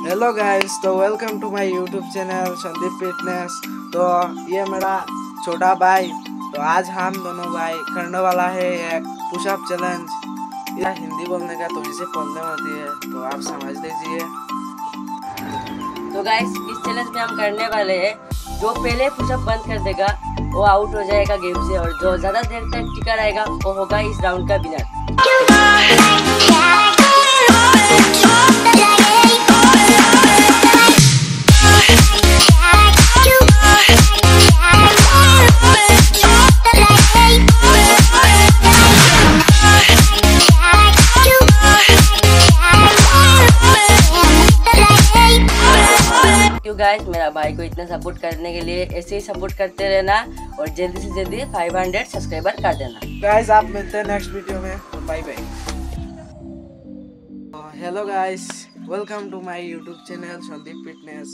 Hello guys, तो welcome to my YouTube channel Sandeep fitness. तो ये मेरा छोटा भाई। तो आज हम दोनों भाई करने वाला है एक पुशअप चैलेंज। यह हिंदी बोलने का थोड़ी सी प्रॉब्लम होती है, तो आप समझ लीजिए। तो गाइस इस चैलेंज में हम करने वाले हैं, जो पहले पुशअप बंद कर देगा वो आउट हो जाएगा गेम से, और जो ज्यादा देर तक टिका रहेगा वो होगा इस राउंड का विनर। गाइस मेरा भाई को इतना सपोर्ट करने के लिए ऐसे ही सपोर्ट करते रहना और जल्दी से जल्दी 500 सब्सक्राइबर कर देना। गाइस आप मिलते हैं नेक्स्ट वीडियो में। Bye bye. Hello guys, welcome to my YouTube channel Sandeep fitness.